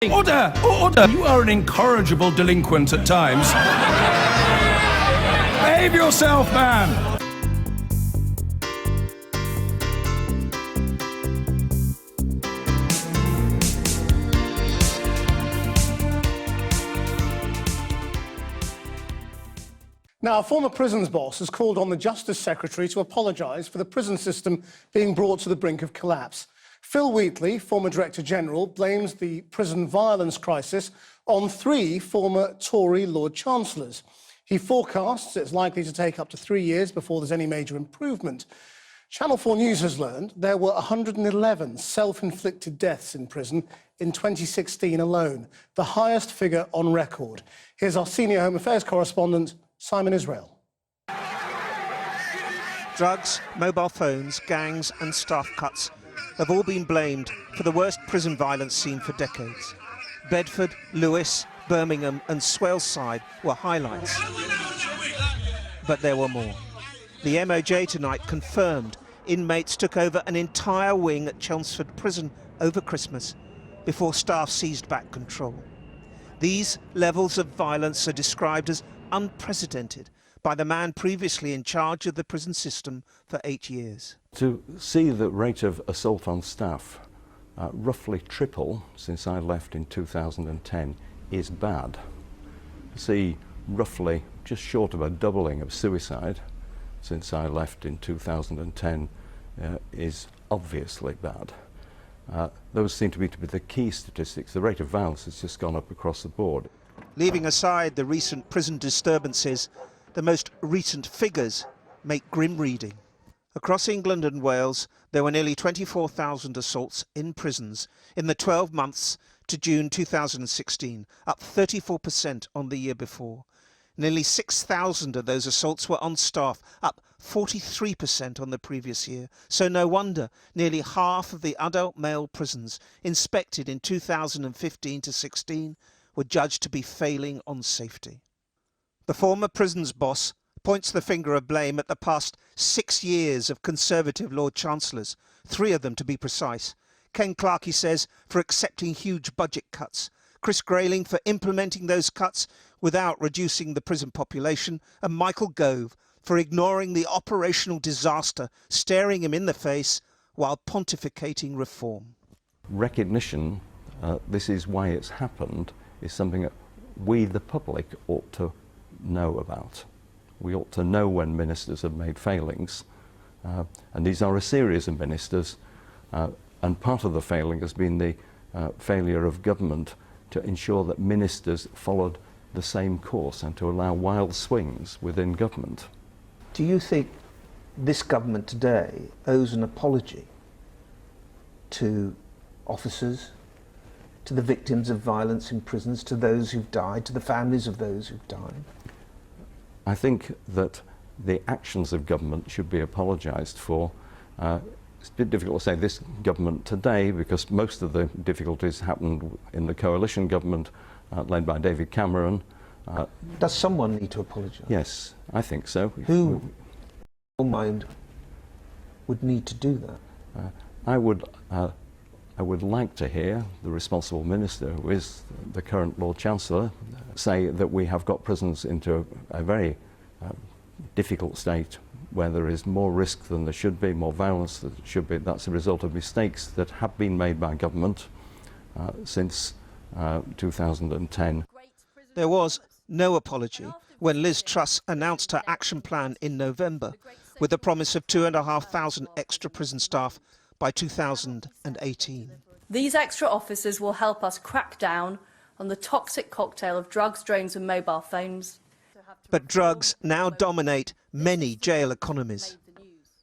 Order! Order! You are an incorrigible delinquent at times. Behave yourself, man! Now, a former prisons boss has called on the Justice Secretary to apologise for the prison system being brought to the brink of collapse. Phil Wheatley, former Director General, blames the prison violence crisis on 3 former Tory Lord Chancellors. He forecasts it's likely to take up to 3 years before there's any major improvement. Channel 4 News has learned there were 111 self-inflicted deaths in prison in 2016 alone, the highest figure on record. Here's our senior Home Affairs correspondent, Simon Israel. Drugs, mobile phones, gangs and staff cuts have all been blamed for the worst prison violence seen for decades. Bedford, Lewes, Birmingham and Swaleside were highlights. But there were more. The MOJ tonight confirmed inmates took over an entire wing at Chelmsford Prison over Christmas before staff seized back control. These levels of violence are described as unprecedented by the man previously in charge of the prison system for 8 years. To see the rate of assault on staff roughly triple since I left in 2010 is bad. To see roughly just short of a doubling of suicide since I left in 2010 is obviously bad. Those seem to be the key statistics. The rate of violence has just gone up across the board. Leaving aside the recent prison disturbances, the most recent figures make grim reading. Across England and Wales, there were nearly 24,000 assaults in prisons in the 12 months to June 2016, up 34% on the year before. Nearly 6,000 of those assaults were on staff, up 43% on the previous year. So no wonder nearly half of the adult male prisons inspected in 2015 to 16 were judged to be failing on safety. The former prisons boss points the finger of blame at the past 6 years of Conservative Lord Chancellors, 3 of them to be precise. Ken Clarke, he says, for accepting huge budget cuts, Chris Grayling for implementing those cuts without reducing the prison population, and Michael Gove for ignoring the operational disaster staring him in the face while pontificating reform. Recognition, this is why it's happened, is something that we, the public, ought to know about. We ought to know when ministers have made failings, and these are a series of ministers, and part of the failing has been the failure of government to ensure that ministers followed the same course and to allow wild swings within government. Do you think this government today owes an apology to officers, to the victims of violence in prisons, to those who've died, to the families of those who've died? I think that the actions of government should be apologised for. It's a bit difficult to say this government today because most of the difficulties happened in the coalition government led by David Cameron. Does someone need to apologise? Yes, I think so. Who, in your mind, would need to do that? I would like to hear the responsible minister, who is the current Lord Chancellor, say that we have got prisons into a very difficult state where there is more risk than there should be, more violence than there should be. That's a result of mistakes that have been made by government since 2010. There was no apology when Liz Truss announced her action plan in November with the promise of 2,500 extra prison staff by 2018. These extra officers will help us crack down on the toxic cocktail of drugs, drones and mobile phones. But drugs now dominate many jail economies.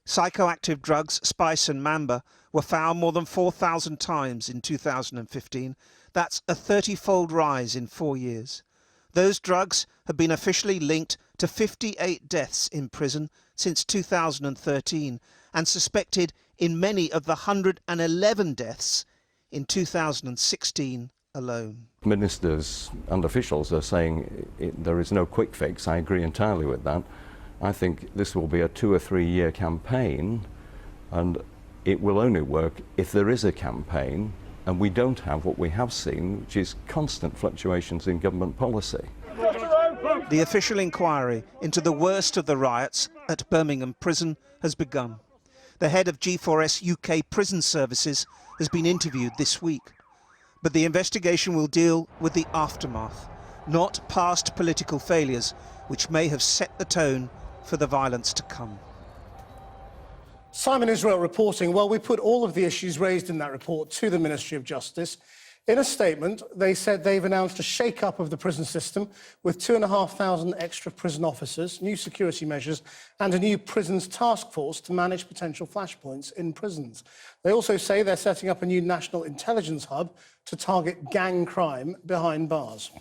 Psychoactive drugs, spice and mamba, were found more than 4,000 times in 2015. That's a 30-fold rise in 4 years. Those drugs have been officially linked to 58 deaths in prison since 2013 and suspected in many of the 111 deaths in 2016 alone. Ministers and officials are saying there is no quick fix. I agree entirely with that. I think this will be a 2 or 3 year campaign, and it will only work if there is a campaign And we don't have what we have seen, which is constant fluctuations in government policy. The official inquiry into the worst of the riots at Birmingham Prison has begun. The head of G4S UK Prison Services has been interviewed this week. But the investigation will deal with the aftermath, not past political failures, which may have set the tone for the violence to come. Simon Israel reporting, well, we put all of the issues raised in that report to the Ministry of Justice. In a statement, they said they've announced a shake-up of the prison system with 2,500 extra prison officers, new security measures and a new prisons task force to manage potential flashpoints in prisons. They also say they're setting up a new national intelligence hub to target gang crime behind bars.